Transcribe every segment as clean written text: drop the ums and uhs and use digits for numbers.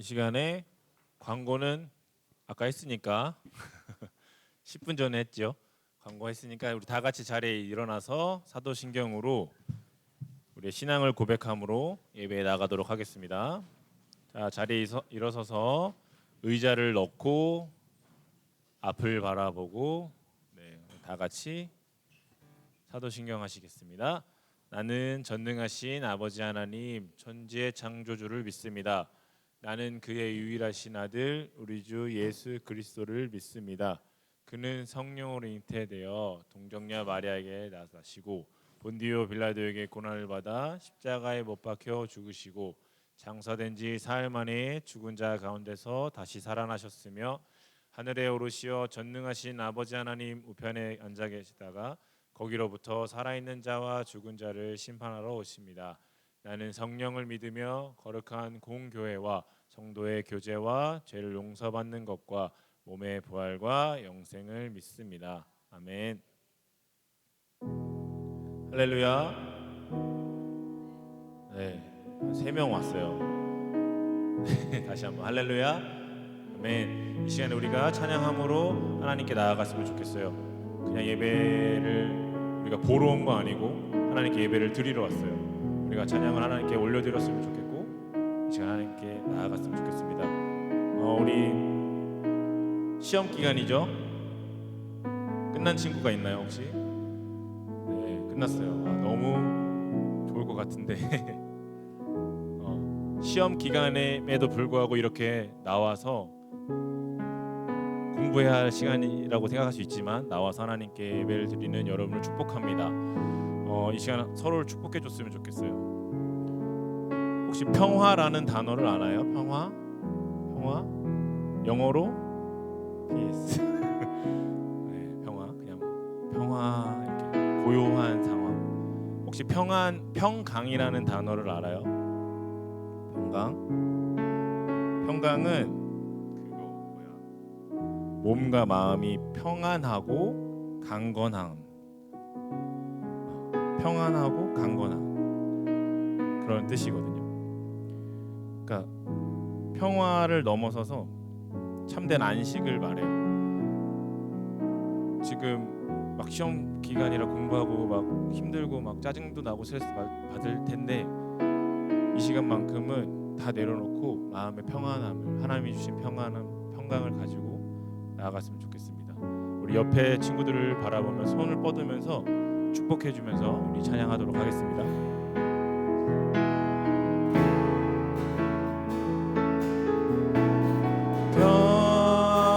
이 시간에 광고는 아까 했으니까 10분 전에 했죠. 광고했으니까 우리 다 같이 자리에 일어나서 사도신경으로 우리의 신앙을 고백함으로 예배에 나가도록 하겠습니다. 자, 자리에 일어서서 의자를 넣고 앞을 바라보고 다 같이 사도신경 하시겠습니다. 나는 전능하신 아버지 하나님 천지의 창조주를 믿습니다. 나는 그의 유일하신 아들 우리 주 예수 그리스도를 믿습니다. 그는 성령으로 잉태되어 동정녀 마리아에게 나사시고 본디오 빌라도에게 고난을 받아 십자가에 못 박혀 죽으시고 장사된 지 사흘 만에 죽은 자 가운데서 다시 살아나셨으며 하늘에 오르시어 전능하신 아버지 하나님 우편에 앉아 계시다가 거기로부터 살아있는 자와 죽은 자를 심판하러 오십니다. 나는 성령을 믿으며 거룩한 공교회와 성도의 교제와 죄를 용서받는 것과 몸의 부활과 영생을 믿습니다. 아멘. 할렐루야. 네, 3명 왔어요. 다시 한번 할렐루야. 아멘. 이 시간에 우리가 찬양함으로 하나님께 나아갔으면 좋겠어요. 그냥 예배를 우리가 보러 온 거 아니고 하나님께 예배를 드리러 왔어요. 우리가 찬양을 하나님께 올려드렸으면 좋겠고 이 시간 하나님께 나아갔으면 좋겠습니다. 우리 시험 기간이죠. 끝난 친구가 있나요 혹시? 네, 끝났어요. 너무 좋을 것 같은데 시험 기간에도 불구하고 이렇게 나와서 공부해야 할 시간이라고 생각할 수 있지만 나와서 하나님께 예배를 드리는 여러분을 축복합니다. 이 시간 서로를 축복해 줬으면 좋겠어요. 혹시 평화라는 단어를 알아요? 평화? 영어로 peace. 네, 평화. 그냥 평화 이렇게 고요한 상황. 혹시 평강이라는 단어를 알아요? 평강은 몸과 마음이 평안하고 강건함. 평안하고 강건함 그런 뜻이거든요. 그러니까 평화를 넘어서서 참된 안식을 말해요. 지금 막 시험 기간이라 공부하고 막 힘들고 막 짜증도 나고 스트레스 받을 텐데 이 시간만큼은 다 내려놓고 마음의 평안함을 하나님이 주신 평강을 가지고 나아갔으면 좋겠습니다. 우리 옆에 친구들을 바라보며 손을 뻗으면서 축복해주면서 우리 찬양하도록 하겠습니다.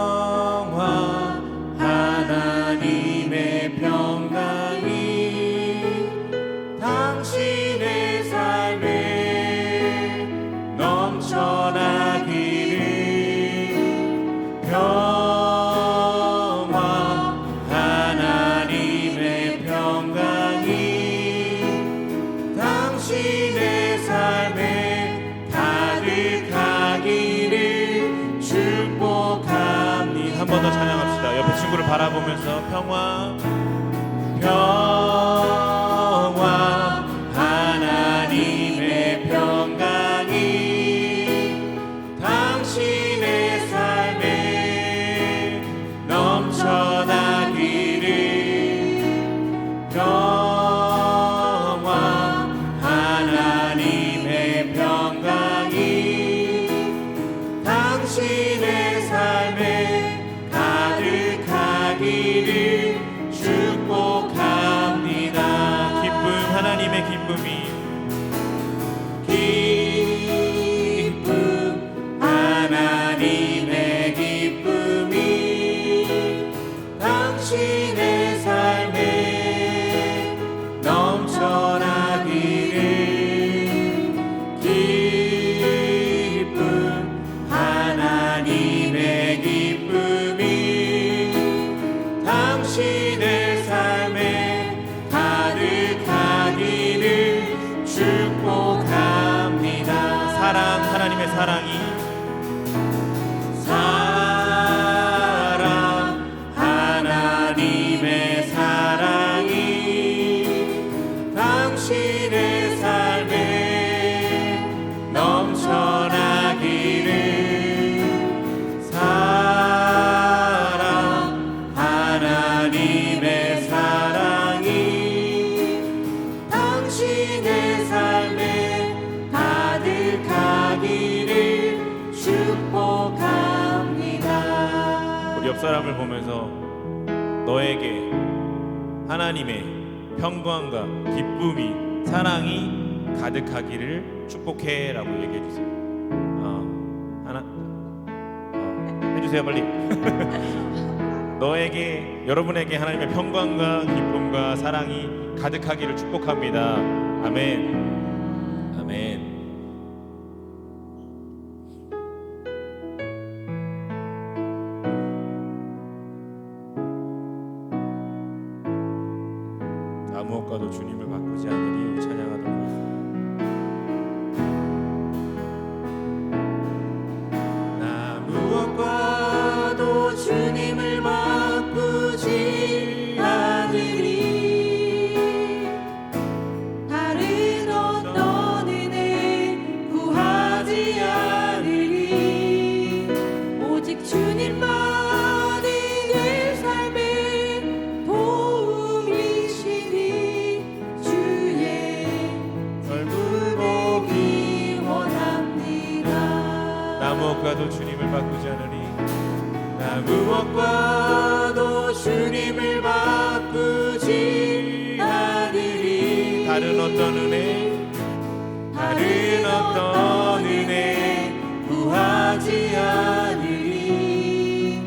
평화 하나님의 평강이 당신의 삶에 넘쳐나기를 당신의 삶에 가득하기를 축복합니다. 한 번 더 찬양합시다. 옆에 친구를 바라보면서 평화 하나님의 평강이 당신의 삶에 넘쳐나기를 하나님의 평강이 당신의 삶에 가득하기를 축복합니다. 하나님의 기쁨이 하나님의 기쁨이 당신의 삶에 넘쳐나기를 하나님의 기쁨이 당신의 삶에 가득하기를 축복합니다. 하나님의 사랑이 하나님의 사랑이 당신의 삶에 넘쳐나기를 옆 사람을 보면서 너에게 하나님의 평강과 기쁨이 사랑이 가득하기를 축복해라고 얘기해 주세요. 해주세요 빨리. 여러분에게 하나님의 평강과 기쁨과 사랑이 가득하기를 축복합니다. 아멘. 아멘. 나 무엇과도 주님을 바꾸지 않으리. 우리 찬양하도록 하겠습니다. 나 무엇과도 주님을 바꾸지 않으리. 다른 어떤 은혜 구하지 않으리. 오직 주님만이 내 삶의 도움이시니 주의 얼굴 보기 원합니다. 나 무엇과도 주님을 바꾸지 않으리. 나 무엇과도 주님을 바꾸지 않으리. 다른 어떤 은혜 구하지 않으리.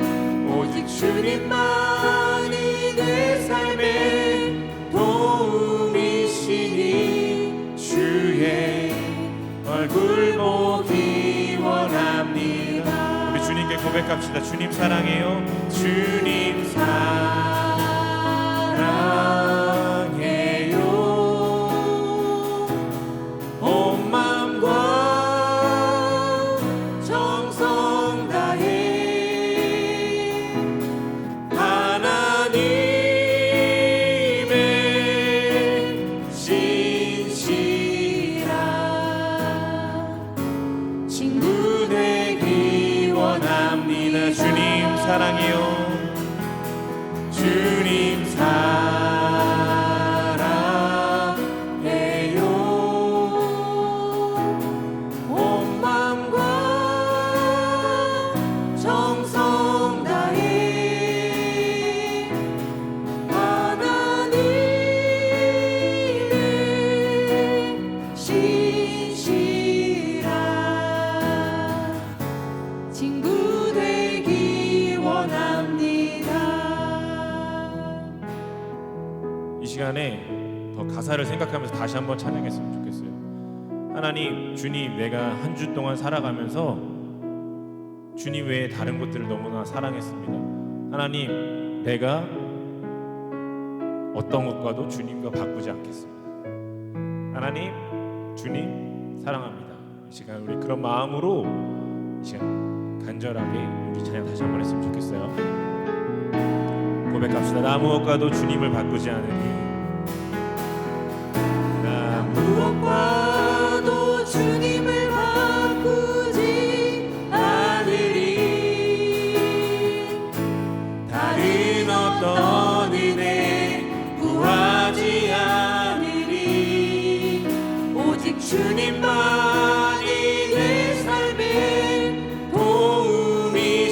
오직 주님만이 내 삶의 도움이시니 주의 얼굴 보기 원합니다. 우리 주님께 고백합시다. 주님 사랑해요. 주님 사랑해요. 온 마음과 정성 다해 하나님의 신실한 친구 되기 원합니다. 주님 사랑해요. 주님 사랑해요. 온 마음과 정성 다해 하나님의 신실한 친구 되기 원합니다. 이 시간에 더 가사를 생각하면서 다시 한번 찬양했으면 좋겠어요. 하나님, 주님, 내가 한 주 동안 살아가면서 주님 외에 다른 것들을 너무나 사랑했습니다. 하나님, 내가 어떤 것과도 주님과 바꾸지 않겠습니다. 하나님, 주님 사랑합니다. 이 시간 우리 그런 마음으로 이 시간 간절하게 우리 찬양 다시 한번 했으면 좋겠어요. 고백합시다. 나 무엇과도 주님을 바꾸지 않으리. 나 무엇과도 주님을 바꾸지 않으리. 다른 어떤 은혜 구하지 않으리. 오직 주님만이 내 삶의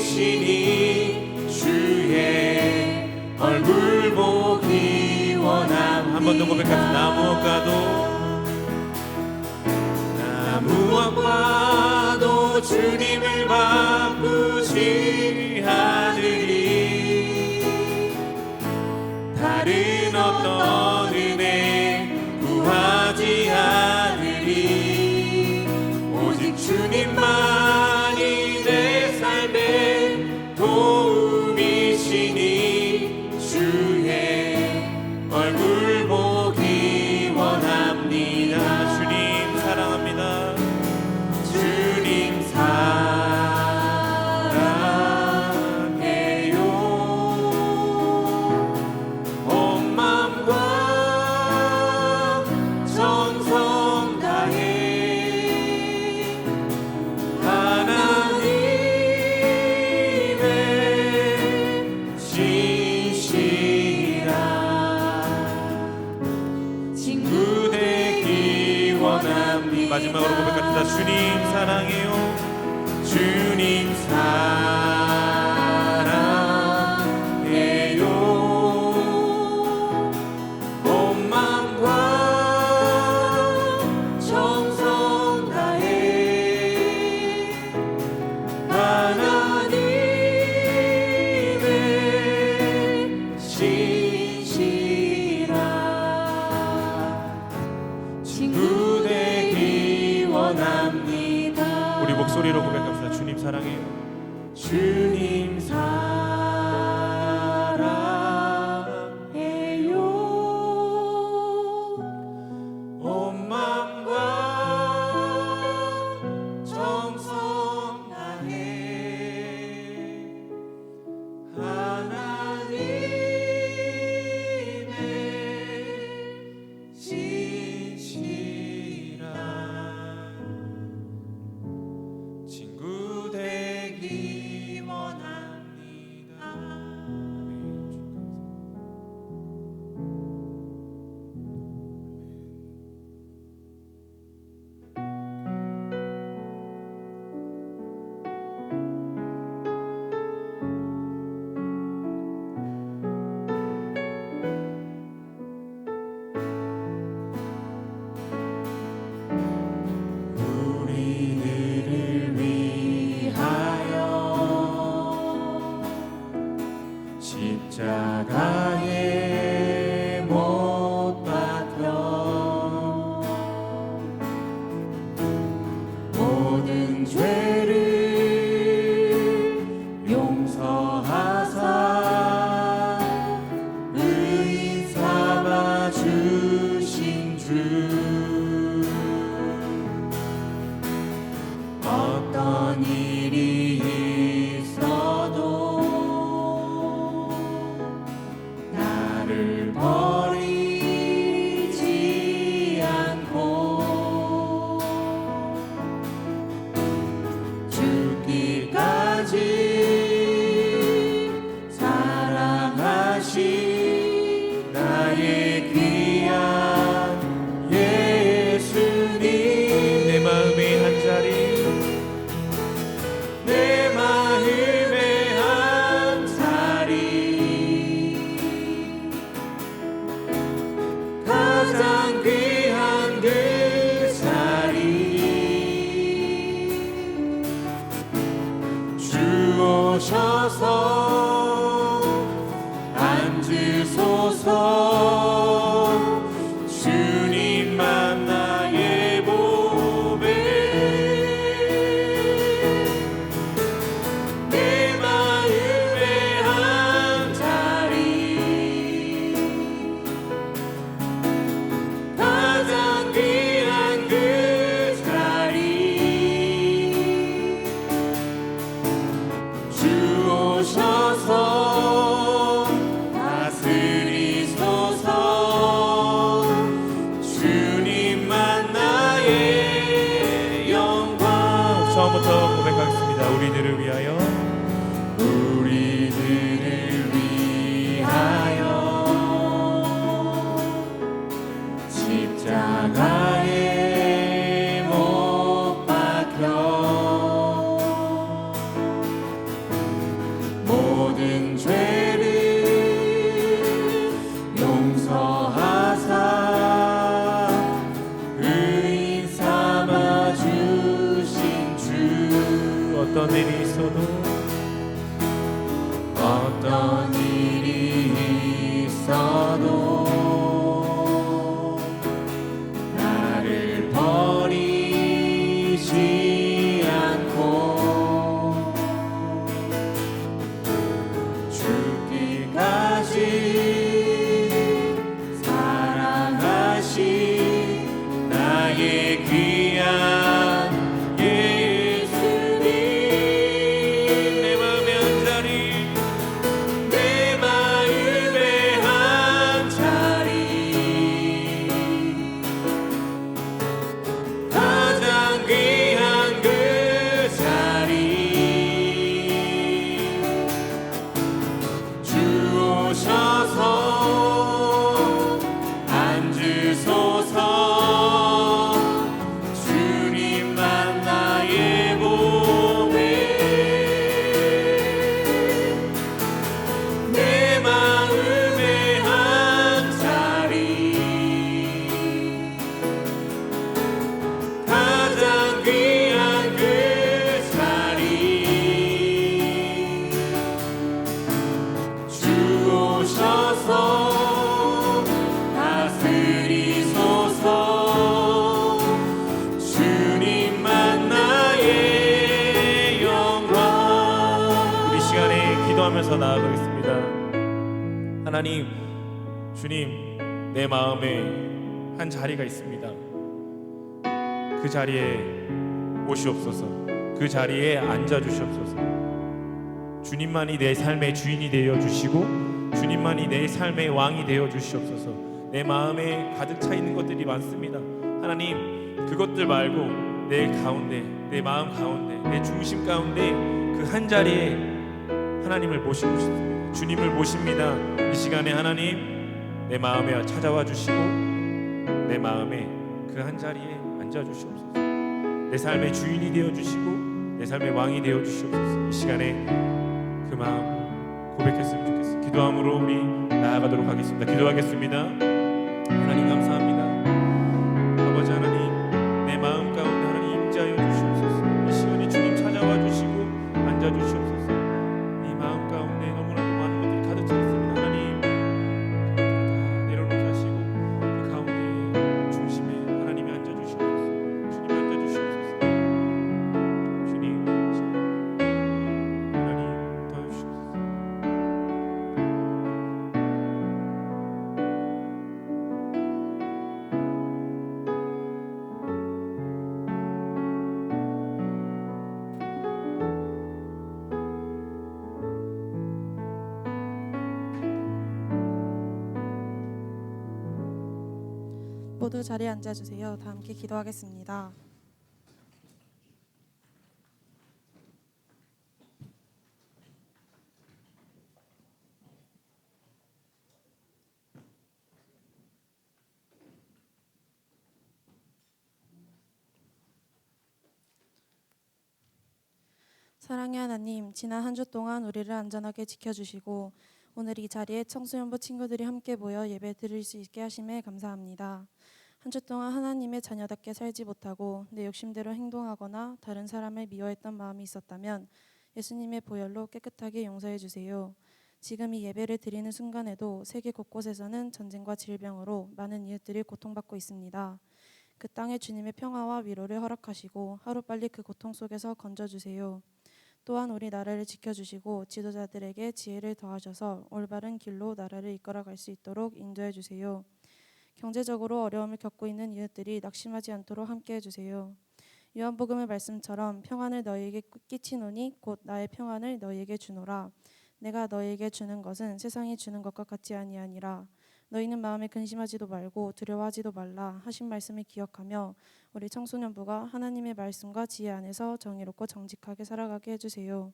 도움이시니 주의 얼굴 보기 원함. 한 번 더 고백합시다. 나 무엇과도 주님을 바꾸지 않으리. 다른 어떤 은혜 구하지 않으리. 오직 주님만이 내 삶의 도움이시니 주의 얼굴 보기 원합니다. 주님 사랑합니다. 주님 사랑해요. 온 마음과 정성 다해 하나님의 신실한 친구 되기 원합니다. 마지막으로 고백합시다. 주님 사랑해요. 주님 사랑해요. 목소리로 고백합시다. 주님 사랑해요. 주님 사랑해요. 온 마음과 정성 다해 하나님의 진실한 친구 되기 원합니다. 우리들을 위하여 십자가에 못 박혀 모든 죄를 용서하사 의인 삼아 주신 주 어떤 일이 있어도 나를 버리지 않고 죽기까지 사랑하신 나의 귀한 예수님 내 마음의 한 자리 내 마음의 한 자리 가장 귀한 그 자리 주 오셔서 앉으소서 주님만 나의 보배 내 마음의 한 자리 가장 귀한 그 자리 주 오셔서 다스리소서 주님만 나의 영광 처음부터 고백하겠습니다. 우리들을 위하여 우리들을 위하여 십자가에 못 박혀 모든 죄를 용서하사 의인 삼아 주신 주 어떤 일이 있어도 어떤 일이 있어도 나를 버리지 않고 죽기까지 사랑하신 나의 귀한 예수님 기도하면서 나아가겠습니다. 하나님, 주님, 내 마음에 한 자리가 있습니다. 그 자리에 오시옵소서. 그 자리에 앉아 주시옵소서. 주님만이 내 삶의 주인이 되어 주시고 주님만이 내 삶의 왕이 되어 주시옵소서. 내 마음에 가득 차 있는 것들이 많습니다. 하나님, 그것들 말고 내 가운데, 내 마음 가운데, 내 중심 가운데 그 한 자리에 하나님을 모시고 싶습니다. 주님을 모십니다. 이 시간에 하나님, 내 마음에 찾아와 주시고 내 마음에 그 한 자리에 앉아 주시옵소서. 내 삶의 주인이 되어 주시고 내 삶의 왕이 되어 주시옵소서. 이 시간에 그 마음 고백했으면 좋겠습니다. 기도함으로 우리 나아가도록 하겠습니다. 기도하겠습니다. 하나님 감사합니다. 아버지 하나님, 내 마음 가운데 하나님 임재하여 주시옵소서. 이 시간에 주님 찾아와 주시고 앉아 주시옵소서. 이 마음 가운데 너무나도 많은 것들이 가득 차 있습니다. 하나님, 그것들을 다 내려놓게 하시고 그 가운데 중심에 하나님이 앉아 주시옵소서. 주님 앉아 주시옵소서. 주님 하나님 도와주시옵소서. 모두 자리에 앉아주세요. 다 함께 기도하겠습니다. 사랑의 하나님, 지난 한 주 동안 우리를 안전하게 지켜주시고 오늘 이 자리에 청소년부 친구들이 함께 모여 예배 드릴 수 있게 하심에 감사합니다. 한 주 동안 하나님의 자녀답게 살지 못하고 내 욕심대로 행동하거나 다른 사람을 미워했던 마음이 있었다면 예수님의 보혈로 깨끗하게 용서해 주세요. 지금 이 예배를 드리는 순간에도 세계 곳곳에서는 전쟁과 질병으로 많은 이웃들이 고통받고 있습니다. 그 땅에 주님의 평화와 위로를 허락하시고 하루빨리 그 고통 속에서 건져주세요. 또한 우리 나라를 지켜주시고 지도자들에게 지혜를 더하셔서 올바른 길로 나라를 이끌어갈 수 있도록 인도해 주세요. 경제적으로 어려움을 겪고 있는 이웃들이 낙심하지 않도록 함께해 주세요. 요한복음의 말씀처럼 평안을 너희에게 끼치노니 곧 나의 평안을 너희에게 주노라. 내가 너희에게 주는 것은 세상이 주는 것과 같지 아니하니라. 너희는 마음에 근심하지도 말고 두려워하지도 말라 하신 말씀을 기억하며 우리 청소년부가 하나님의 말씀과 지혜 안에서 정의롭고 정직하게 살아가게 해주세요.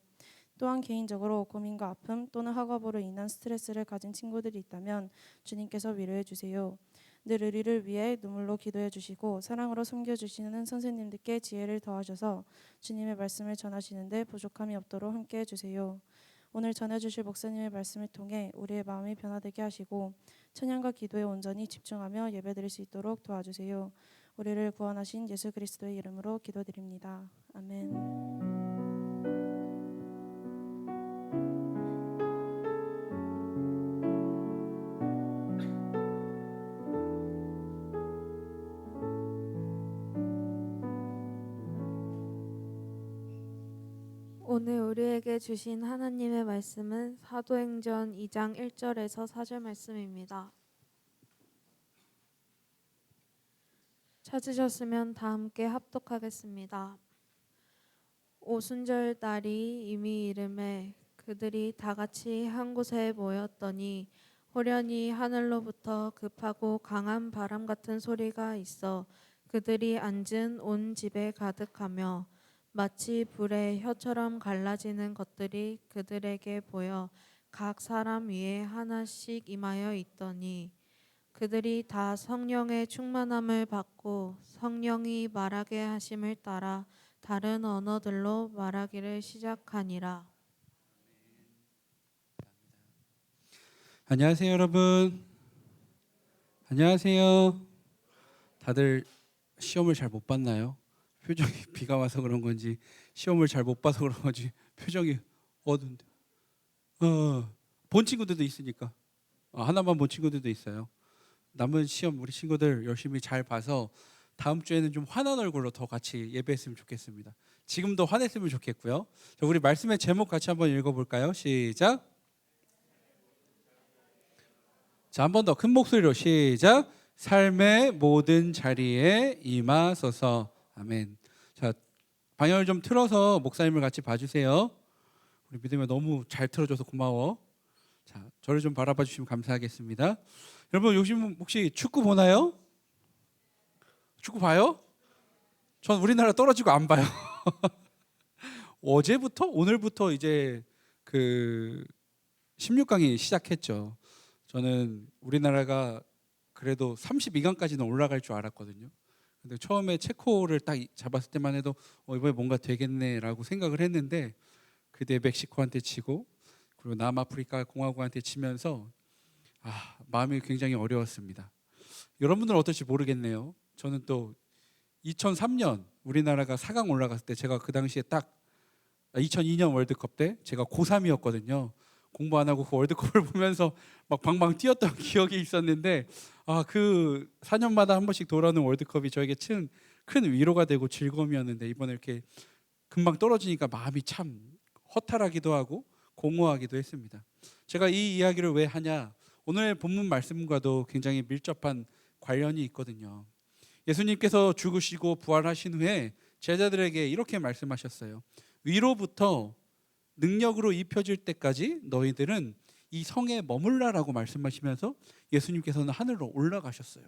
또한 개인적으로 고민과 아픔 또는 학업으로 인한 스트레스를 가진 친구들이 있다면 주님께서 위로해 주세요. 늘 우리를 위해 눈물로 기도해 주시고 사랑으로 섬겨주시는 선생님들께 지혜를 더하셔서 주님의 말씀을 전하시는데 부족함이 없도록 함께해 주세요. 오늘 전해주실 목사님의 말씀을 통해 우리의 마음이 변화되게 하시고 찬양과 기도에 온전히 집중하며 예배드릴 수 있도록 도와주세요. 우리를 구원하신 예수 그리스도의 이름으로 기도드립니다. 아멘. 오늘 우리에게 주신 하나님의 말씀은 사도행전 2장 1절에서 4절 말씀입니다. 찾으셨으면 다 함께 합독하겠습니다. 오순절 날이 이미 이름에 그들이 다 같이 한 곳에 모였더니 호련히 하늘로부터 급하고 강한 바람 같은 소리가 있어 그들이 앉은 온 집에 가득하며 마치 불에 혀처럼 갈라지는 것들이 그들에게 보여 각 사람 위에 하나씩 임하여 있더니 그들이 다 성령의 충만함을 받고 성령이 말하게 하심을 따라 다른 언어들로 말하기를 시작하니라. 안녕하세요, 여러분. 안녕하세요. 다들 시험을 잘 못 봤나요? 표정이 비가 와서 그런 건지 시험을 잘 못 봐서 그런 건지 표정이 어두운데. 본 친구들도 있으니까 하나만 본 친구들도 있어요. 남은 시험 우리 친구들 열심히 잘 봐서 다음 주에는 좀 환한 얼굴로 더 같이 예배했으면 좋겠습니다. 지금도 화냈으면 좋겠고요. 자, 우리 말씀의 제목 같이 한번 읽어볼까요? 시작. 자, 한 번 더 큰 목소리로 시작. 삶의 모든 자리에 임하소서. 아멘. 자, 방향을 좀 틀어서 목사님을 같이 봐주세요. 우리 믿음에 너무 잘 틀어줘서 고마워. 자, 저를 좀 바라봐 주시면 감사하겠습니다. 여러분 요즘 혹시 축구 보나요? 축구 봐요? 전 우리나라 떨어지고 안 봐요. 어제부터 오늘부터 이제 그 16강이 시작했죠. 저는 우리나라가 그래도 32강까지는 올라갈 줄 알았거든요. 근데 처음에 체코를 딱 잡았을 때만 해도 이번에 뭔가 되겠네라고 생각을 했는데 그때 멕시코한테 치고 그리고 남아프리카 공화국한테 치면서 마음이 굉장히 어려웠습니다. 여러분들은 어떨지 모르겠네요. 저는 또 2003년 우리나라가 4강 올라갔을 때 제가 그 당시에 딱 2002년 월드컵 때 제가 고3이었거든요. 공부 안 하고 그 월드컵을 보면서 막 방방 뛰었던 기억이 있었는데 그 4년마다 한 번씩 돌아오는 월드컵이 저에게 큰 위로가 되고 즐거움이었는데 이번에 이렇게 금방 떨어지니까 마음이 참 허탈하기도 하고 공허하기도 했습니다. 제가 이 이야기를 왜 하냐? 오늘 본문 말씀과도 굉장히 밀접한 관련이 있거든요. 예수님께서 죽으시고 부활하신 후에 제자들에게 이렇게 말씀하셨어요. 위로부터 능력으로 입혀질 때까지 너희들은 이 성에 머물라라고 말씀하시면서 예수님께서는 하늘로 올라가셨어요.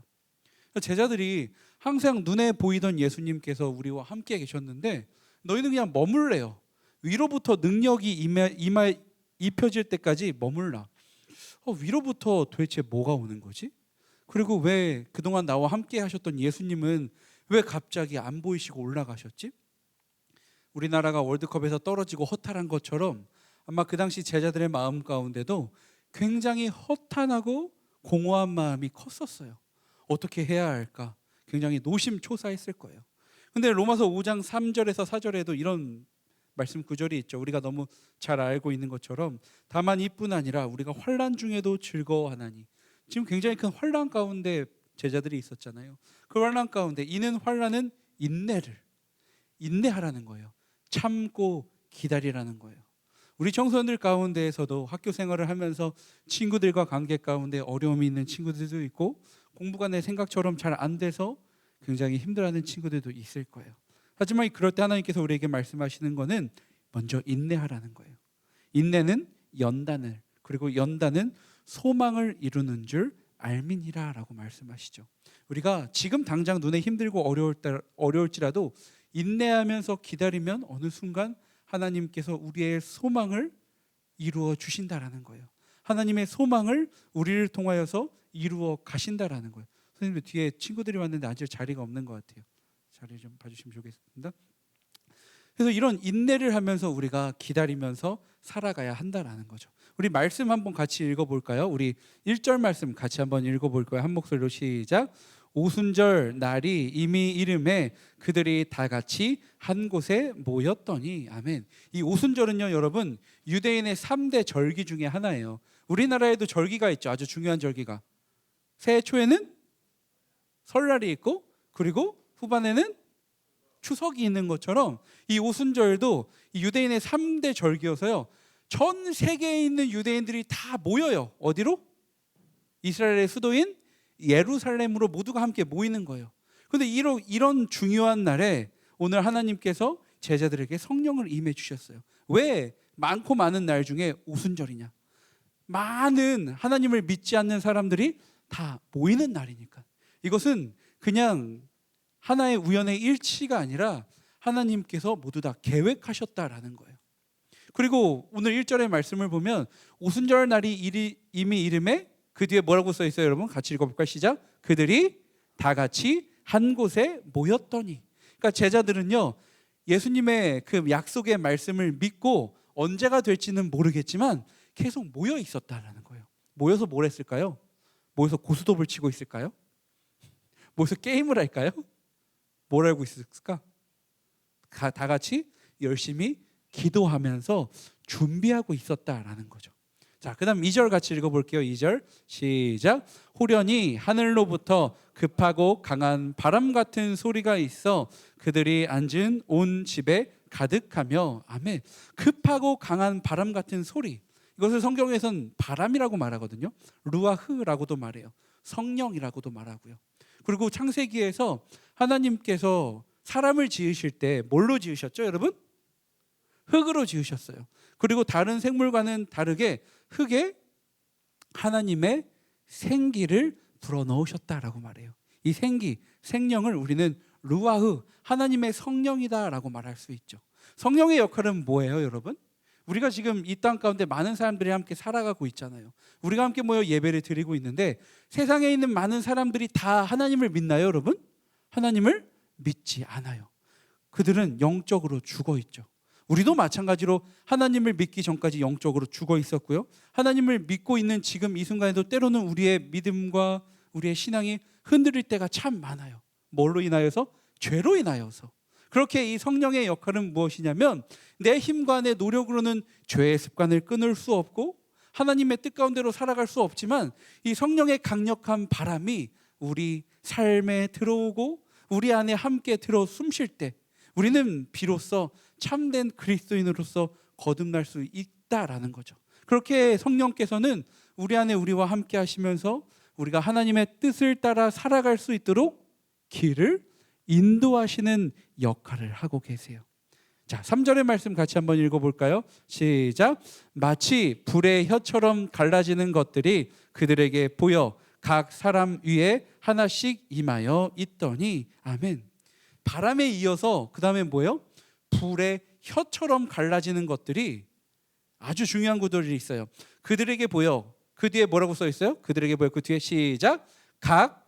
제자들이 항상 눈에 보이던 예수님께서 우리와 함께 계셨는데 너희는 그냥 머물래요. 위로부터 능력이 입혀질 때까지 머물라. 위로부터 도대체 뭐가 오는 거지? 그리고 왜 그동안 나와 함께 하셨던 예수님은 왜 갑자기 안 보이시고 올라가셨지? 우리나라가 월드컵에서 떨어지고 허탈한 것처럼 아마 그 당시 제자들의 마음 가운데도 굉장히 허탄하고 공허한 마음이 컸었어요. 어떻게 해야 할까? 굉장히 노심초사했을 거예요. 근데 로마서 5장 3절에서 4절에도 이런 말씀 구절이 있죠. 우리가 너무 잘 알고 있는 것처럼 다만 이뿐 아니라 우리가 환난 중에도 즐거워하나니. 지금 굉장히 큰 환난 가운데 제자들이 있었잖아요. 그 환난 가운데 이는 환난은 인내하라는 거예요. 참고 기다리라는 거예요. 우리 청소년들 가운데에서도 학교 생활을 하면서 친구들과 관계 가운데 어려움이 있는 친구들도 있고 공부가 내 생각처럼 잘 안 돼서 굉장히 힘들어하는 친구들도 있을 거예요. 하지만 그럴 때 하나님께서 우리에게 말씀하시는 거는 먼저 인내하라는 거예요. 인내는 연단을, 그리고 연단은 소망을 이루는 줄 알미니라라고 말씀하시죠. 우리가 지금 당장 눈에 힘들고 어려울지라도 인내하면서 기다리면 어느 순간 하나님께서 우리의 소망을 이루어 주신다라는 거예요. 하나님의 소망을 우리를 통하여서 이루어 가신다라는 거예요. 선생님 뒤에 친구들이 왔는데 앉을 자리가 없는 것 같아요. 자리 좀 봐주시면 좋겠습니다. 그래서 이런 인내를 하면서 우리가 기다리면서 살아가야 한다라는 거죠. 우리 말씀 한번 같이 읽어볼까요? 우리 1절 말씀 같이 한번 읽어볼 거예요. 한 목소리로 시작. 오순절 날이 이미 이름에 그들이 다 같이 한 곳에 모였더니. 아멘. 이 오순절은요 여러분 유대인의 3대 절기 중에 하나예요. 우리나라에도 절기가 있죠. 아주 중요한 절기가 새해 초에는 설날이 있고 그리고 후반에는 추석이 있는 것처럼 이 오순절도 이 유대인의 3대 절기여서요 전 세계에 있는 유대인들이 다 모여요. 어디로? 이스라엘의 수도인 예루살렘으로 모두가 함께 모이는 거예요. 그런데 이런 중요한 날에 오늘 하나님께서 제자들에게 성령을 임해 주셨어요. 왜 많고 많은 날 중에 오순절이냐? 많은 하나님을 믿지 않는 사람들이 다 모이는 날이니까. 이것은 그냥 하나의 우연의 일치가 아니라 하나님께서 모두 다 계획하셨다라는 거예요. 그리고 오늘 1절의 말씀을 보면 오순절 날이 이미 이름에 그 뒤에 뭐라고 써 있어요, 여러분? 같이 읽어볼까요? 시작. 그들이 다 같이 한 곳에 모였더니. 그러니까 제자들은요 예수님의 그 약속의 말씀을 믿고 언제가 될지는 모르겠지만 계속 모여 있었다라는 거예요. 모여서 뭘 했을까요? 모여서 고스톱을 치고 있을까요? 모여서 게임을 할까요? 뭘 하고 있을까? 다 같이 열심히 기도하면서 준비하고 있었다라는 거죠. 자, 그다음 2절 같이 읽어볼게요. 2절 시작. 호련히 하늘로부터 급하고 강한 바람 같은 소리가 있어 그들이 앉은 온 집에 가득하며 아멘. 급하고 강한 바람 같은 소리. 이것을 성경에선 바람이라고 말하거든요. 루아흐라고도 말해요. 성령이라고도 말하고요. 그리고 창세기에서 하나님께서 사람을 지으실 때 뭘로 지으셨죠, 여러분? 흙으로 지으셨어요. 그리고 다른 생물과는 다르게 흙에 하나님의 생기를 불어넣으셨다라고 말해요. 이 생기, 생명을 우리는 루아흐, 하나님의 성령이다라고 말할 수 있죠. 성령의 역할은 뭐예요, 여러분? 우리가 지금 이 땅 가운데 많은 사람들이 함께 살아가고 있잖아요. 우리가 함께 모여 예배를 드리고 있는데 세상에 있는 많은 사람들이 다 하나님을 믿나요, 여러분? 하나님을 믿지 않아요. 그들은 영적으로 죽어 있죠. 우리도 마찬가지로 하나님을 믿기 전까지 영적으로 죽어 있었고요. 하나님을 믿고 있는 지금 이 순간에도 때로는 우리의 믿음과 우리의 신앙이 흔들릴 때가 참 많아요. 뭘로 인하여서? 죄로 인하여서. 그렇게 이 성령의 역할은 무엇이냐면 내 힘과 내 노력으로는 죄의 습관을 끊을 수 없고 하나님의 뜻 가운데로 살아갈 수 없지만 이 성령의 강력한 바람이 우리 삶에 들어오고 우리 안에 함께 들어 숨쉴 때 우리는 비로소 참된 그리스도인으로서 거듭날 수 있다라는 거죠. 그렇게 성령께서는 우리 안에 우리와 함께 하시면서 우리가 하나님의 뜻을 따라 살아갈 수 있도록 길을 인도하시는 역할을 하고 계세요. 자, 3절의 말씀 같이 한번 읽어볼까요? 시작. 마치 불의 혀처럼 갈라지는 것들이 그들에게 보여 각 사람 위에 하나씩 임하여 있더니 아멘. 바람에 이어서 그 다음에 뭐예요? 불의 혀처럼 갈라지는 것들이 아주 중요한 구절이 있어요. 그들에게 보여. 그 뒤에 뭐라고 써 있어요? 그들에게 보여. 그 뒤에 시작. 각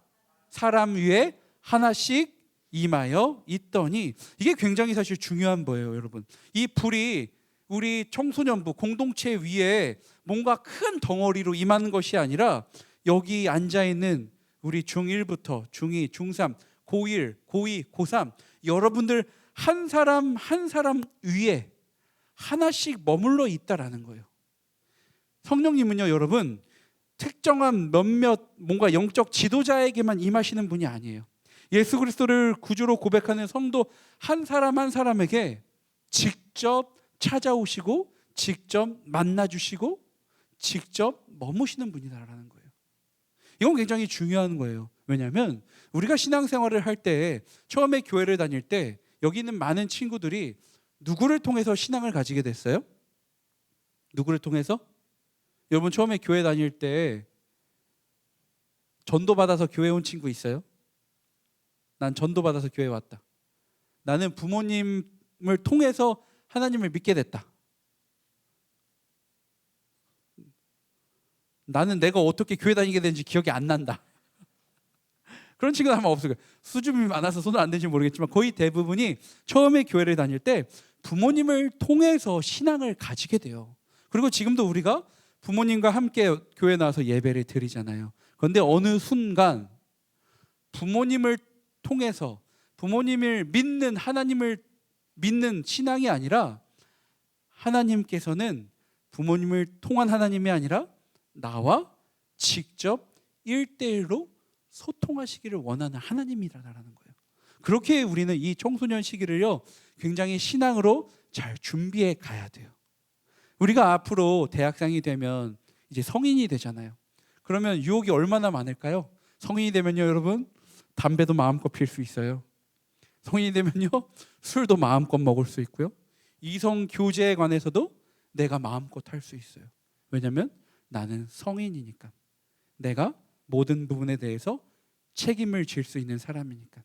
사람 위에 하나씩 임하여 있더니 이게 굉장히 사실 중요한 거예요, 여러분. 이 불이 우리 청소년부 공동체 위에 뭔가 큰 덩어리로 임하는 것이 아니라 여기 앉아있는 우리 중1부터 중2, 중3, 고1, 고2, 고3 여러분들 한 사람 한 사람 위에 하나씩 머물러 있다라는 거예요. 성령님은요, 여러분 특정한 몇몇 뭔가 영적 지도자에게만 임하시는 분이 아니에요. 예수 그리스도를 구주로 고백하는 성도 한 사람 한 사람에게 직접 찾아오시고 직접 만나주시고 직접 머무시는 분이다라는 거예요. 이건 굉장히 중요한 거예요. 왜냐하면 우리가 신앙생활을 할 때 처음에 교회를 다닐 때 여기 있는 많은 친구들이 누구를 통해서 신앙을 가지게 됐어요? 누구를 통해서? 여러분 처음에 교회 다닐 때 전도받아서 교회 온 친구 있어요? 난 전도받아서 교회 왔다. 나는 부모님을 통해서 하나님을 믿게 됐다. 나는 내가 어떻게 교회 다니게 된지 기억이 안 난다. 그런 친구는 아마 없을 거예요. 수줍음이 많아서 손을 안 대는지 모르겠지만 거의 대부분이 처음에 교회를 다닐 때 부모님을 통해서 신앙을 가지게 돼요. 그리고 지금도 우리가 부모님과 함께 교회 나와서 예배를 드리잖아요. 그런데 어느 순간 부모님을 통해서 부모님을 믿는 하나님을 믿는 신앙이 아니라 하나님께서는 부모님을 통한 하나님이 아니라 나와 직접 1대1로 소통하시기를 원하는 하나님이라는 거예요. 그렇게 우리는 이 청소년 시기를요 굉장히 신앙으로 잘 준비해 가야 돼요. 우리가 앞으로 대학생이 되면 이제 성인이 되잖아요. 그러면 유혹이 얼마나 많을까요? 성인이 되면요 여러분 담배도 마음껏 필 수 있어요. 성인이 되면요 술도 마음껏 먹을 수 있고요. 이성 교제에 관해서도 내가 마음껏 할 수 있어요. 왜냐하면 나는 성인이니까. 내가 모든 부분에 대해서 책임을 질 수 있는 사람이니까.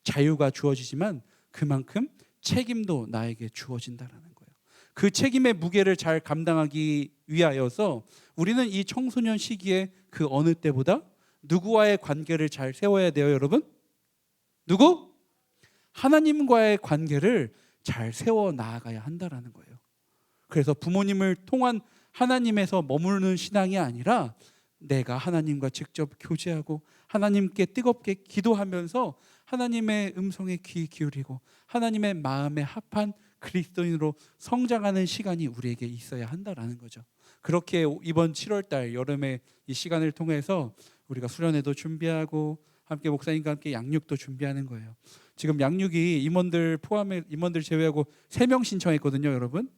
자유가 주어지지만 그만큼 책임도 나에게 주어진다라는 거예요. 그 책임의 무게를 잘 감당하기 위하여서 우리는 이 청소년 시기에 그 어느 때보다 누구와의 관계를 잘 세워야 돼요, 여러분? 누구? 하나님과의 관계를 잘 세워 나아가야 한다라는 거예요. 그래서 부모님을 통한 하나님에서 머무르는 신앙이 아니라 내가 하나님과 직접 교제하고 하나님께 뜨겁게 기도하면서 하나님의 음성에 귀 기울이고 하나님의 마음에 합한 그리스도인으로 성장하는 시간이 우리에게 있어야 한다라는 거죠. 그렇게 이번 7월달 여름의 이 시간을 통해서 우리가 수련회도 준비하고 함께 목사님과 함께 양육도 준비하는 거예요. 지금 양육이 임원들 포함해 임원들 제외하고 3명 신청했거든요, 여러분.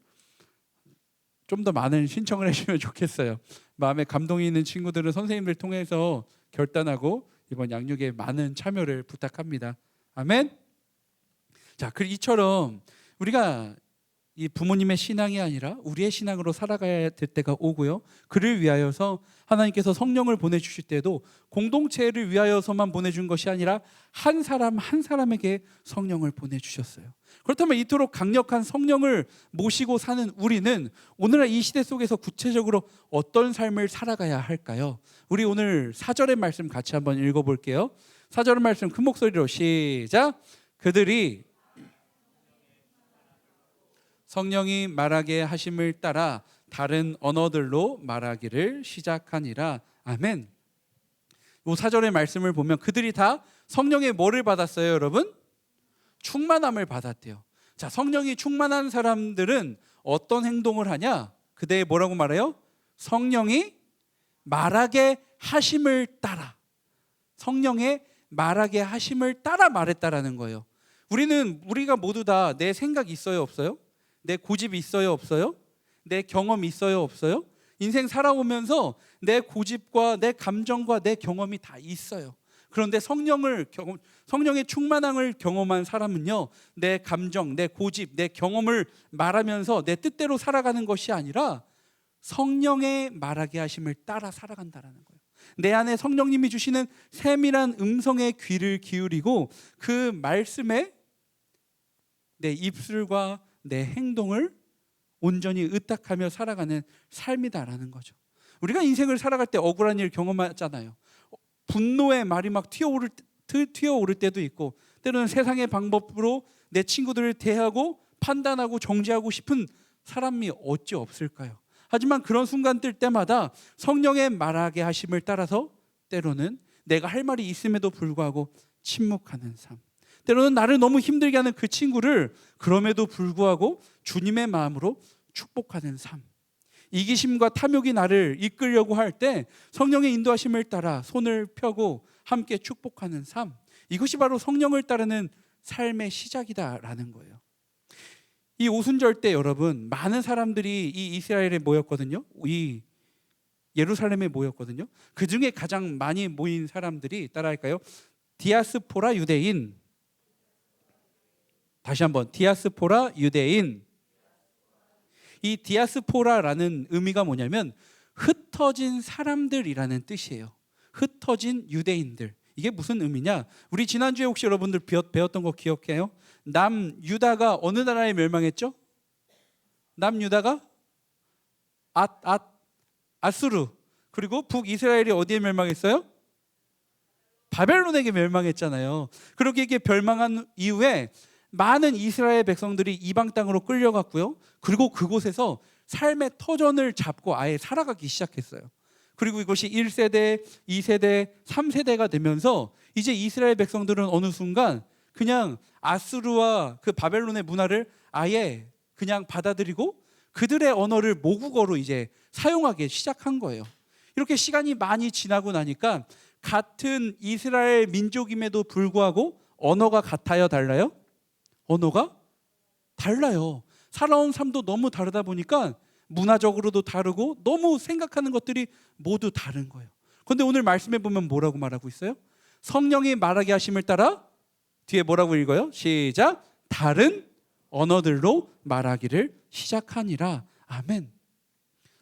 좀 더 많은 신청을 해주면 좋겠어요. 마음에 감동이 있는 친구들은 선생님들 통해서 결단하고 이번 양육에 많은 참여를 부탁합니다. 아멘. 자, 이처럼 우리가 이 부모님의 신앙이 아니라 우리의 신앙으로 살아가야 될 때가 오고요. 그를 위하여서 하나님께서 성령을 보내주실 때도 공동체를 위하여서만 보내준 것이 아니라 한 사람 한 사람에게 성령을 보내주셨어요. 그렇다면 이토록 강력한 성령을 모시고 사는 우리는 오늘날 이 시대 속에서 구체적으로 어떤 삶을 살아가야 할까요? 우리 오늘 4절의 말씀 같이 한번 읽어볼게요. 4절의 말씀 큰 목소리로 시작. 그들이 성령이 말하게 하심을 따라 다른 언어들로 말하기를 시작하니라. 아멘. 이 4절의 말씀을 보면 그들이 다 성령의 뭐를 받았어요, 여러분? 충만함을 받았대요. 자, 성령이 충만한 사람들은 어떤 행동을 하냐? 그대의 뭐라고 말해요? 성령이 말하게 하심을 따라. 성령의 말하게 하심을 따라 말했다라는 거예요. 우리가 모두 다 내 생각 있어요, 없어요? 내 고집이 있어요, 없어요? 내 경험이 있어요, 없어요? 인생 살아오면서 내 고집과 내 감정과 내 경험이 다 있어요. 그런데 성령의 충만함을 경험한 사람은요, 내 감정, 내 고집, 내 경험을 말하면서 내 뜻대로 살아가는 것이 아니라 성령의 말하게 하심을 따라 살아간다라는 거예요. 내 안에 성령님이 주시는 세밀한 음성의 귀를 기울이고 그 말씀에 내 입술과 내 행동을 온전히 의탁하며 살아가는 삶이다라는 거죠. 우리가 인생을 살아갈 때 억울한 일 경험하잖아요. 분노의 말이 막 튀어오를 때도 있고, 때로는 세상의 방법으로 내 친구들을 대하고 판단하고 정죄하고 싶은 사람이 어찌 없을까요? 하지만 그런 순간들 때마다 성령의 말하게 하심을 따라서 때로는 내가 할 말이 있음에도 불구하고 침묵하는 삶, 때로는 나를 너무 힘들게 하는 그 친구를 그럼에도 불구하고 주님의 마음으로 축복하는 삶, 이기심과 탐욕이 나를 이끌려고 할 때 성령의 인도하심을 따라 손을 펴고 함께 축복하는 삶, 이것이 바로 성령을 따르는 삶의 시작이다라는 거예요. 이 오순절 때 여러분, 많은 사람들이 이 이스라엘에 모였거든요. 이 예루살렘에 모였거든요. 그 중에 가장 많이 모인 사람들이 따라할까요? 디아스포라 유대인. 다시 한번, 디아스포라 유대인. 이 디아스포라라는 의미가 뭐냐면 흩어진 사람들이라는 뜻이에요. 흩어진 유대인들. 이게 무슨 의미냐? 우리 지난주에 혹시 여러분들 배웠던 거 기억해요? 남유다가 어느 나라에 멸망했죠? 남유다가 아수르. 그리고 북이스라엘이 어디에 멸망했어요? 바벨론에게 멸망했잖아요. 그렇게 이게 멸망한 이후에 많은 이스라엘 백성들이 이방 땅으로 끌려갔고요. 그리고 그곳에서 삶의 터전을 잡고 아예 살아가기 시작했어요. 그리고 이것이 1세대, 2세대, 3세대가 되면서 이제 이스라엘 백성들은 어느 순간 그냥 아수르와 그 바벨론의 문화를 아예 그냥 받아들이고 그들의 언어를 모국어로 이제 사용하기 시작한 거예요. 이렇게 시간이 많이 지나고 나니까 같은 이스라엘 민족임에도 불구하고 언어가 같아요, 달라요? 언어가 달라요. 살아온 삶도 너무 다르다 보니까 문화적으로도 다르고 너무 생각하는 것들이 모두 다른 거예요. 그런데 오늘 말씀에 보면 뭐라고 말하고 있어요? 성령이 말하게 하심을 따라 뒤에 뭐라고 읽어요? 시작. 다른 언어들로 말하기를 시작하니라. 아멘.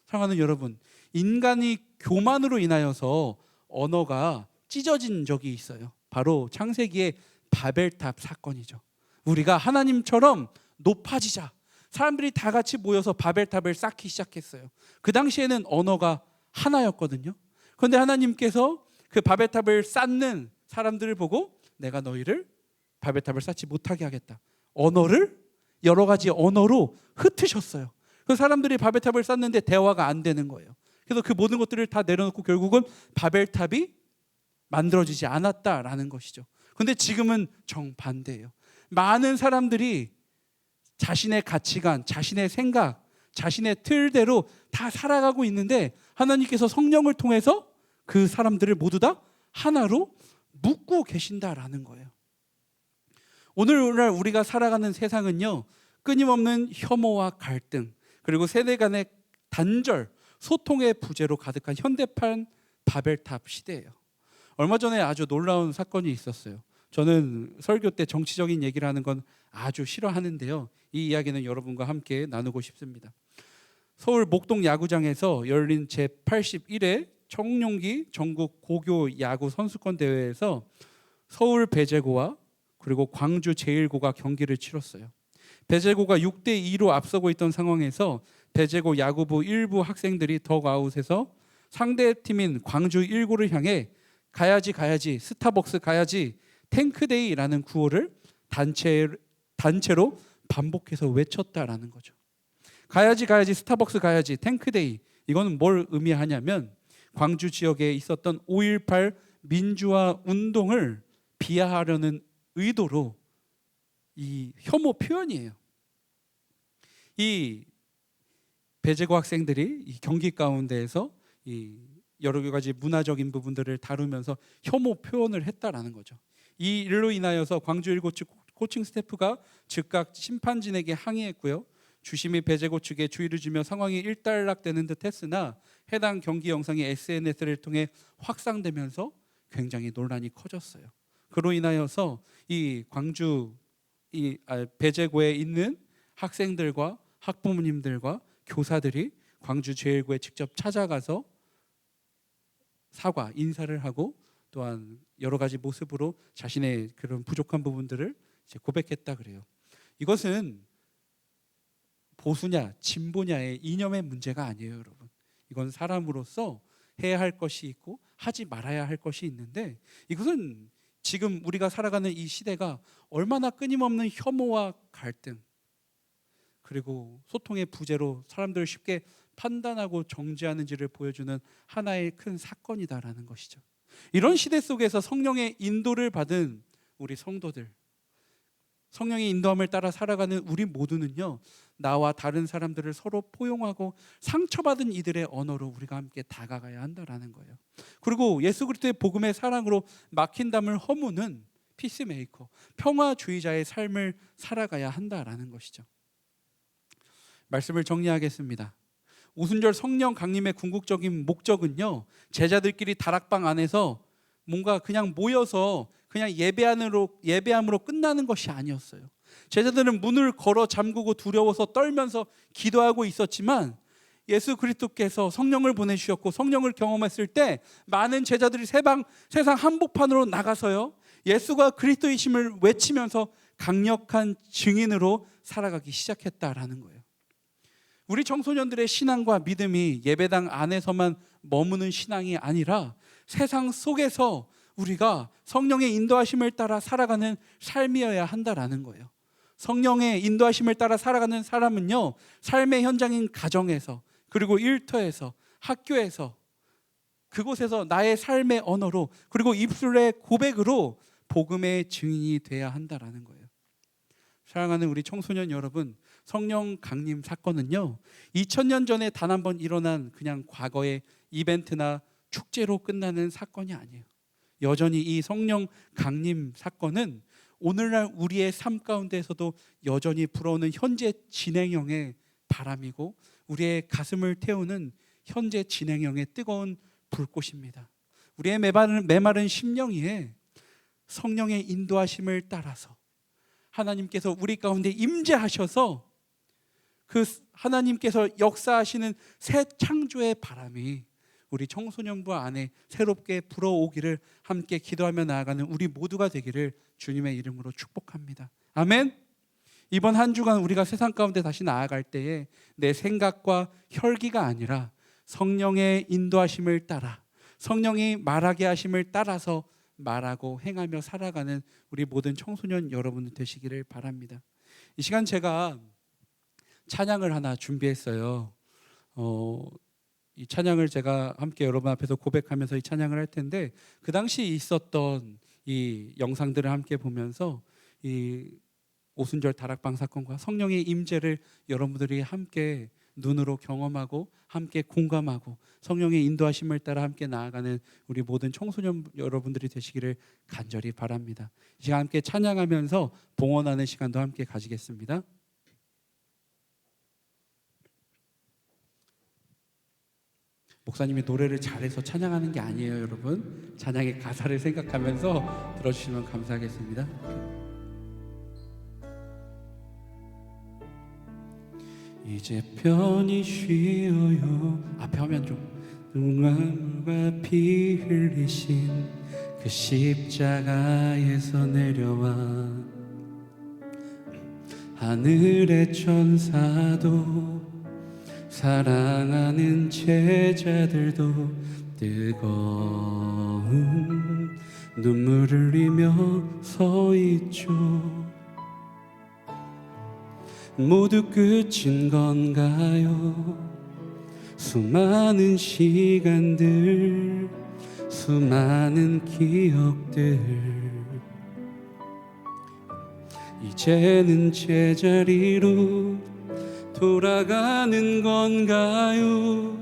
사랑하는 여러분, 인간이 교만으로 인하여서 언어가 찢어진 적이 있어요. 바로 창세기의 바벨탑 사건이죠. 우리가 하나님처럼 높아지자, 사람들이 다 같이 모여서 바벨탑을 쌓기 시작했어요. 그 당시에는 언어가 하나였거든요. 그런데 하나님께서 그 바벨탑을 쌓는 사람들을 보고 내가 너희를 바벨탑을 쌓지 못하게 하겠다. 언어를 여러 가지 언어로 흩으셨어요. 그 사람들이 바벨탑을 쌓는데 대화가 안 되는 거예요. 그래서 그 모든 것들을 다 내려놓고 결국은 바벨탑이 만들어지지 않았다라는 것이죠. 그런데 지금은 정반대예요. 많은 사람들이 자신의 가치관, 자신의 생각, 자신의 틀대로 다 살아가고 있는데 하나님께서 성령을 통해서 그 사람들을 모두 다 하나로 묶고 계신다라는 거예요. 오늘날 우리가 살아가는 세상은요, 끊임없는 혐오와 갈등, 그리고 세대 간의 단절, 소통의 부재로 가득한 현대판 바벨탑 시대예요. 얼마 전에 아주 놀라운 사건이 있었어요. 저는 설교 때 정치적인 얘기를 하는 건 아주 싫어하는데요. 이 이야기는 여러분과 함께 나누고 싶습니다. 서울 목동 야구장에서 열린 제81회 청룡기 전국 고교 야구 선수권 대회에서 서울 배제고와 그리고 광주 제1고가 경기를 치렀어요. 배제고가 6대2로 앞서고 있던 상황에서 배제고 야구부 일부 학생들이 덕아웃에서 상대 팀인 광주 1고를 향해 가야지 스타벅스 가야지 탱크데이라는 구호를 단체로 반복해서 외쳤다라는 거죠. 가야지 스타벅스 가야지 탱크데이, 이거는 뭘 의미하냐면 광주 지역에 있었던 5.18 민주화 운동을 비하하려는 의도로 이 혐오 표현이에요. 이 배제고 학생들이 이 경기 가운데에서 이 여러 가지 문화적인 부분들을 다루면서 혐오 표현을 했다라는 거죠. 이 일로 인하여서 광주 1고 측 코칭 스태프가 즉각 심판진에게 항의했고요. 주심이 배제고 측에 주의를 주며 상황이 일단락되는 듯 했으나 해당 경기 영상이 SNS를 통해 확산되면서 굉장히 논란이 커졌어요. 그로 인하여서 이 광주 배제고에 있는 학생들과 학부모님들과 교사들이 광주 제1고에 직접 찾아가서 사과, 인사를 하고 또한 여러 가지 모습으로 자신의 그런 부족한 부분들을 이제 고백했다 그래요. 이것은 보수냐 진보냐의 이념의 문제가 아니에요, 여러분. 이건 사람으로서 해야 할 것이 있고 하지 말아야 할 것이 있는데, 이것은 지금 우리가 살아가는 이 시대가 얼마나 끊임없는 혐오와 갈등 그리고 소통의 부재로 사람들을 쉽게 판단하고 정죄하는지를 보여주는 하나의 큰 사건이다라는 것이죠. 이런 시대 속에서 성령의 인도를 받은 우리 성도들, 성령의 인도함을 따라 살아가는 우리 모두는요, 나와 다른 사람들을 서로 포용하고 상처받은 이들의 언어로 우리가 함께 다가가야 한다라는 거예요. 그리고 예수 그리스도의 복음의 사랑으로 막힌 담을 허무는 피스메이커, 평화주의자의 삶을 살아가야 한다라는 것이죠. 말씀을 정리하겠습니다. 오순절 성령 강림의 궁극적인 목적은요, 제자들끼리 다락방 안에서 뭔가 그냥 모여서 그냥 예배함으로 끝나는 것이 아니었어요. 제자들은 문을 걸어 잠그고 두려워서 떨면서 기도하고 있었지만 예수 그리스도께서 성령을 보내주셨고 성령을 경험했을 때 많은 제자들이 세상 한복판으로 나가서요, 예수가 그리스도이심을 외치면서 강력한 증인으로 살아가기 시작했다라는 거예요. 우리 청소년들의 신앙과 믿음이 예배당 안에서만 머무는 신앙이 아니라 세상 속에서 우리가 성령의 인도하심을 따라 살아가는 삶이어야 한다라는 거예요. 성령의 인도하심을 따라 살아가는 사람은요, 삶의 현장인 가정에서 그리고 일터에서 학교에서 그곳에서 나의 삶의 언어로 그리고 입술의 고백으로 복음의 증인이 돼야 한다라는 거예요. 사랑하는 우리 청소년 여러분, 성령 강림 사건은요, 2000년 전에 단 한 번 일어난 그냥 과거의 이벤트나 축제로 끝나는 사건이 아니에요. 여전히 이 성령 강림 사건은 오늘날 우리의 삶 가운데에서도 여전히 불어오는 현재 진행형의 바람이고 우리의 가슴을 태우는 현재 진행형의 뜨거운 불꽃입니다. 우리의 메마른 심령이에 성령의 인도하심을 따라서 하나님께서 우리 가운데 임재하셔서 그 하나님께서 역사하시는 새 창조의 바람이 우리 청소년부 안에 새롭게 불어오기를 함께 기도하며 나아가는 우리 모두가 되기를 주님의 이름으로 축복합니다. 아멘. 이번 한 주간 우리가 세상 가운데 다시 나아갈 때에 내 생각과 혈기가 아니라 성령의 인도하심을 따라 성령이 말하게 하심을 따라서 말하고 행하며 살아가는 우리 모든 청소년 여러분 되시기를 바랍니다. 이 시간 제가 찬양을 하나 준비했어요. 이 찬양을 제가 함께 여러분 앞에서 고백하면서 이 찬양을 할 텐데, 그 당시 있었던 이 영상들을 함께 보면서 이 오순절 다락방 사건과 성령의 임재를 여러분들이 함께 눈으로 경험하고 함께 공감하고 성령의 인도하심을 따라 함께 나아가는 우리 모든 청소년 여러분들이 되시기를 간절히 바랍니다. 이 시간 함께 찬양하면서 봉헌하는 시간도 함께 가지겠습니다. 목사님이 노래를 잘해서 찬양하는 게 아니에요, 여러분. 찬양의 가사를 생각하면서 들어주시면 감사하겠습니다. 이제 편히 쉬어요. 앞에 화면 좀. 눈물과 피 흘리신 그 십자가에서 내려와 하늘의 천사도 사랑하는 제자들도 뜨거운 눈물을 흘리며 서 있죠. 모두 끝인 건가요? 수많은 시간들, 수많은 기억들, 이제는 제자리로 돌아가는 건가요?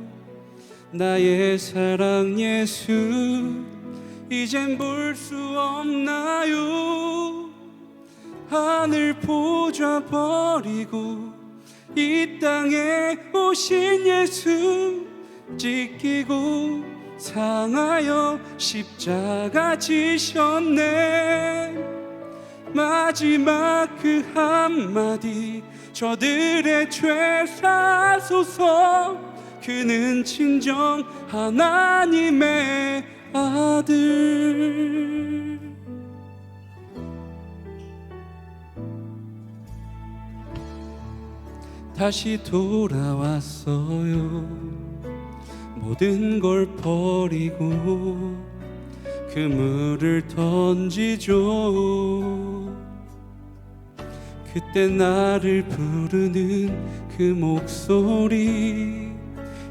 나의 사랑 예수, 이젠 볼 수 없나요? 하늘 보좌 버리고 이 땅에 오신 예수, 찢기고 상하여 십자가 지셨네. 마지막 그 한마디, 저들의 죄 사소서. 그는 진정 하나님의 아들. 다시 돌아왔어요. 모든 걸 버리고 그물을 던지죠. 그때 나를 부르는 그 목소리,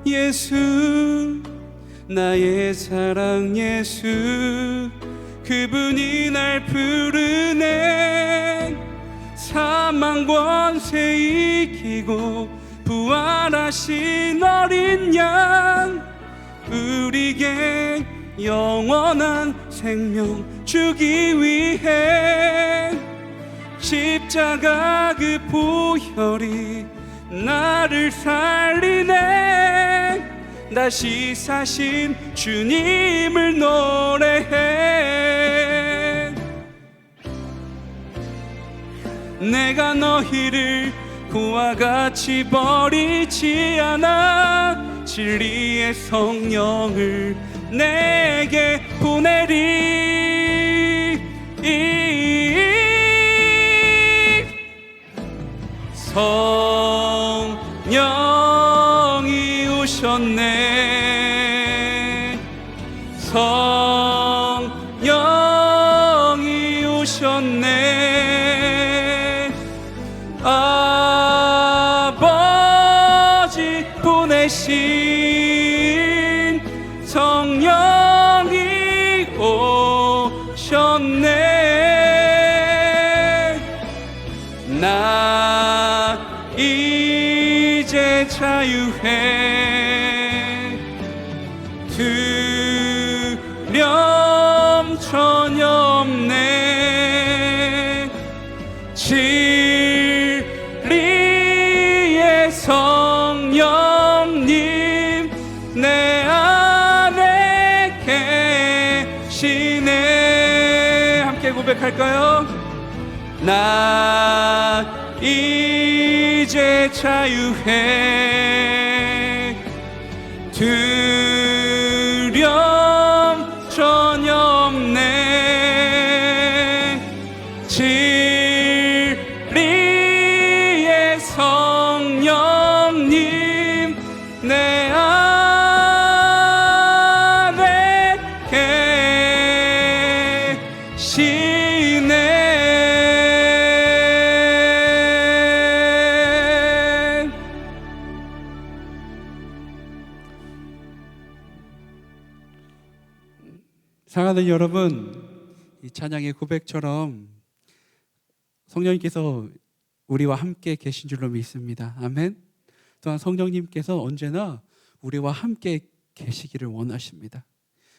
예수, 나의 사랑 예수, 그분이 날 부르네. 사망 권세 이기고 부활하신 어린 양, 우리에게 영원한 생명 주기 위해 십자가 그 보혈이 나를 살리네. 다시 사신 주님을 노래해. 내가 너희를 그와 같이 버리지 않아. 진리의 성령을 내게 보내리. 성령이 오셨네. 성령이 오셨네. 아버지 보내신 성령이 오셨네. 나 이제 자유해. 두려움 전혀 없네. 진리의 성령님 내 안에 계시네. 함께 고백할까요? 나 이제 자유해. 두려움 전혀 없네. 진리의 성령님 내 안에 계시네. 사랑하는 여러분, 이 찬양의 고백처럼 성령님께서 우리와 함께 계신 줄로 믿습니다. 아멘. 또한 성령님께서 언제나 우리와 함께 계시기를 원하십니다.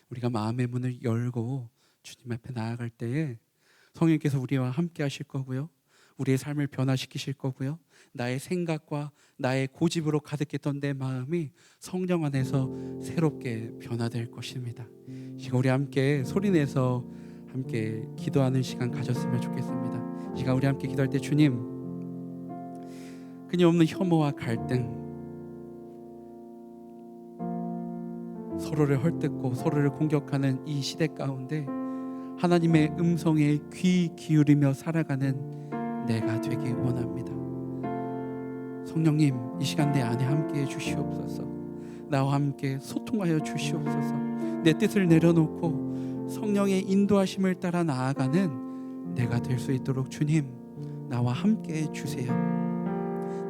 우리가 마음의 문을 열고 주님 앞에 나아갈 때에 성령께서 우리와 함께 하실 거고요, 우리의 삶을 변화시키실 거고요, 나의 생각과 나의 고집으로 가득했던 내 마음이 성령 안에서 새롭게 변화될 것입니다. 지금 우리 함께 소리내서 함께 기도하는 시간 가졌으면 좋겠습니다. 시간 우리 함께 기도할 때 주님, 끊임없는 혐오와 갈등, 서로를 헐뜯고 서로를 공격하는 이 시대 가운데 하나님의 음성에 귀 기울이며 살아가는 내가 되기 원합니다. 성령님, 이 시간 내 안에 함께해 주시옵소서. 나와 함께 소통하여 주시옵소서. 내 뜻을 내려놓고 성령의 인도하심을 따라 나아가는 내가 될 수 있도록 주님, 나와 함께해 주세요.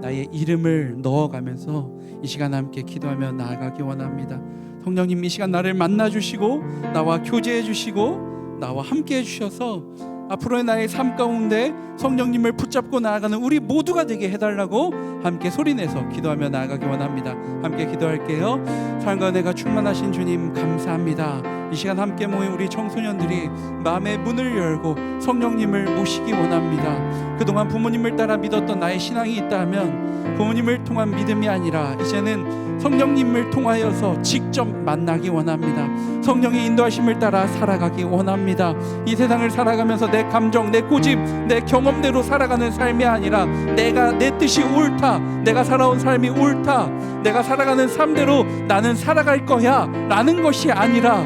나의 이름을 넣어가면서 이 시간 함께 기도하며 나아가기 원합니다. 성령님, 이 시간 나를 만나주시고 나와 교제해 주시고 나와 함께해 주셔서 앞으로의 나의 삶 가운데 성령님을 붙잡고 나아가는 우리 모두가 되게 해달라고 함께 소리내서 기도하며 나아가기 원합니다. 함께 기도할게요. 사랑과 은혜가 충만하신 주님, 감사합니다. 이 시간 함께 모인 우리 청소년들이 마음의 문을 열고 성령님을 모시기 원합니다. 그동안 부모님을 따라 믿었던 나의 신앙이 있다면 부모님을 통한 믿음이 아니라 이제는 성령님을 통하여서 직접 만나기 원합니다. 성령의 인도하심을 따라 살아가기 원합니다. 이 세상을 살아가면서 내 감정, 내 고집, 내 경험대로 살아가는 삶이 아니라 내가 내 뜻이 옳다, 내가 살아온 삶이 옳다, 내가 살아가는 삶대로 나는 살아갈 거야 라는 것이 아니라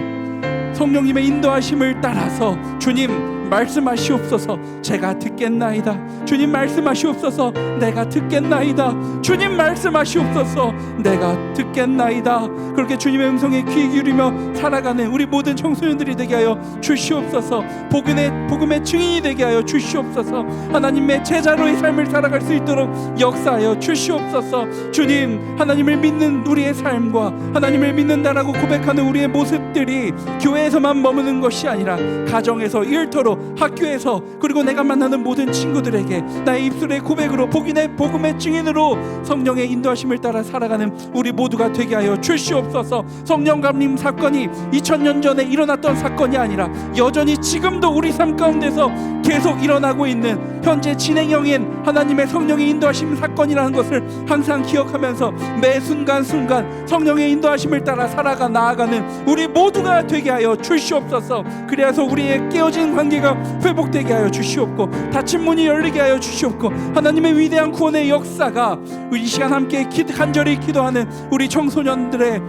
성령님의 인도하심을 따라서 주님 말씀하시옵소서, 제가 듣겠나이다. 주님 말씀하시옵소서, 내가 듣겠나이다. 주님 말씀하시옵소서, 내가 듣겠나이다. 그렇게 주님의 음성에 귀 기울이며 살아가는 우리 모든 청소년들이 되게 하여 주시옵소서. 복음의 증인이 되게 하여 주시옵소서. 하나님의 제자로의 삶을 살아갈 수 있도록 역사하여 주시옵소서. 주님, 하나님을 믿는 우리의 삶과 하나님을 믿는다라고 고백하는 우리의 모습들이 교회에서만 머무는 것이 아니라 가정에서, 일터로, 학교에서, 그리고 내가 만나는 모든 친구들에게 나의 입술의 고백으로 복음의 증인으로 성령의 인도하심을 따라 살아가는 우리 모두가 되게 하여 주시옵소서. 성령 감림 사건이 2000년 전에 일어났던 사건이 아니라 여전히 지금도 우리 삶 가운데서 계속 일어나고 있는 현재 진행형인 하나님의 성령의 인도하심 사건이라는 것을 항상 기억하면서 매 순간순간 성령의 인도하심을 따라 살아가 나아가는 우리 모두가 되게 하여 주시옵소서. 그래서 우리의 깨어진 관계가 회복되게 하여 주시옵고 닫힌 문이 열리게 하여 주시옵고 하나님의 위대한 구원의 역사가 이 시간 함께 간절히 기도하는 우리 청소년들의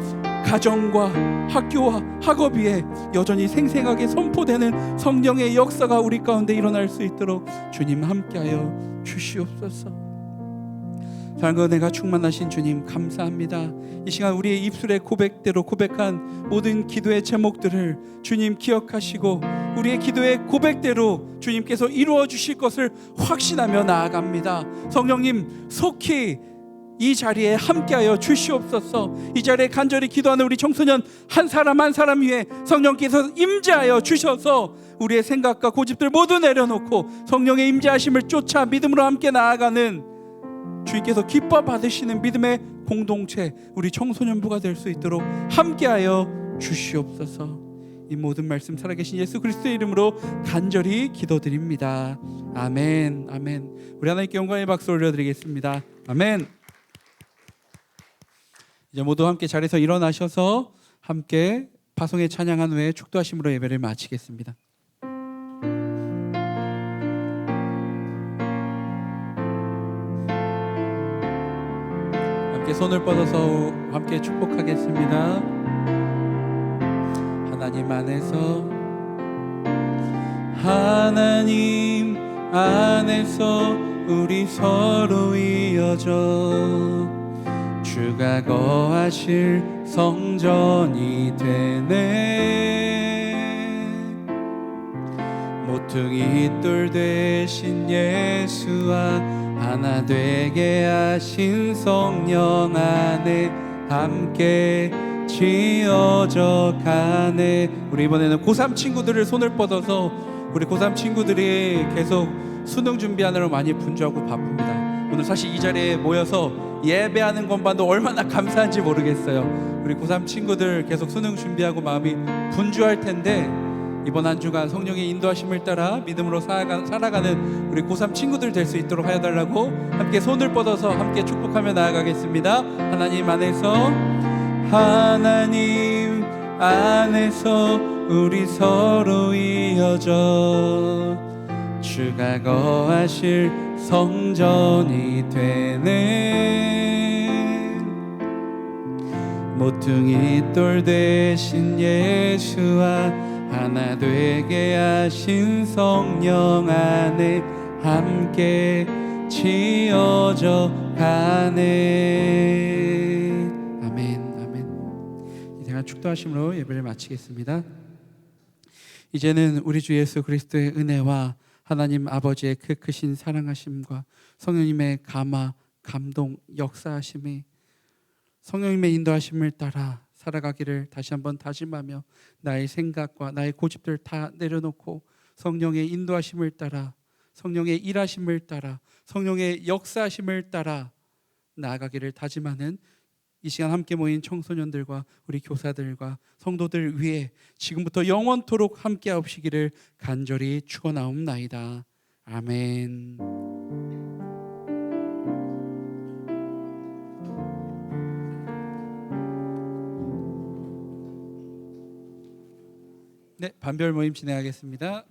가정과 학교와 학업 위에 여전히 생생하게 선포되는 성령의 역사가 우리 가운데 일어날 수 있도록 주님 함께하여 주시옵소서. 사랑과 은혜가 충만하신 주님, 감사합니다. 이 시간 우리의 입술의 고백대로 고백한 모든 기도의 제목들을 주님 기억하시고 우리의 기도의 고백대로 주님께서 이루어 주실 것을 확신하며 나아갑니다. 성령님, 속히 이 자리에 함께하여 주시옵소서. 이 자리에 간절히 기도하는 우리 청소년 한 사람 한 사람 위에 성령께서 임재하여 주셔서 우리의 생각과 고집들 모두 내려놓고 성령의 임재하심을 쫓아 믿음으로 함께 나아가는 주님께서 기뻐 받으시는 믿음의 공동체, 우리 청소년부가 될 수 있도록 함께하여 주시옵소서. 이 모든 말씀 살아계신 예수 그리스도의 이름으로 간절히 기도드립니다. 아멘. 아멘. 우리 하나님께 영광의 박수 올려드리겠습니다. 아멘. 이제 모두 함께 자리에서 일어나셔서 함께 파송의 찬양한 후에 축도하심으로 예배를 마치겠습니다. 함께 손을 뻗어서 함께 축복하겠습니다. 하나님 안에서, 하나님 안에서 우리 서로 이어져 주가 거하실 성전이 되네. 모퉁이 돌 되신 예수와 하나 되게 하신 성령 안에 함께 지어져 가네. 우리 이번에는 고3 친구들을 손을 뻗어서, 우리 고3 친구들이 계속 수능 준비하느라 많이 분주하고 바쁩니다. 오늘 사실 이 자리에 모여서 예배하는 것만도 얼마나 감사한지 모르겠어요. 우리 고3 친구들 계속 수능 준비하고 마음이 분주할 텐데 이번 한 주간 성령의 인도하심을 따라 믿음으로 살아가는 우리 고3 친구들 될 수 있도록 하여 달라고 함께 손을 뻗어서 함께 축복하며 나아가겠습니다. 하나님 안에서 우리 서로 이어져 주가 거하실 성전이 되네. 모퉁이 돌 대신 예수와 하나 되게 하신 성령 안에 함께 지어져 가네. 아멘, 아멘. 이 시간 축도하심으로 예배를 마치겠습니다. 이제는 우리 주 예수 그리스도의 은혜와 하나님 아버지의 그 크신 사랑하심과 성령님의 감화, 감동, 역사하심이 성령님의 인도하심을 따라 살아가기를 다시 한번 다짐하며 나의 생각과 나의 고집들을 다 내려놓고 성령의 인도하심을 따라 성령의 일하심을 따라 성령의 역사하심을 따라 나아가기를 다짐하는 이 시간 함께 모인 청소년들과 우리 교사들과 성도들 위해 지금부터 영원토록 함께 하옵시기를 간절히 축원하옵나이다. 아멘. 네, 반별 모임 진행하겠습니다.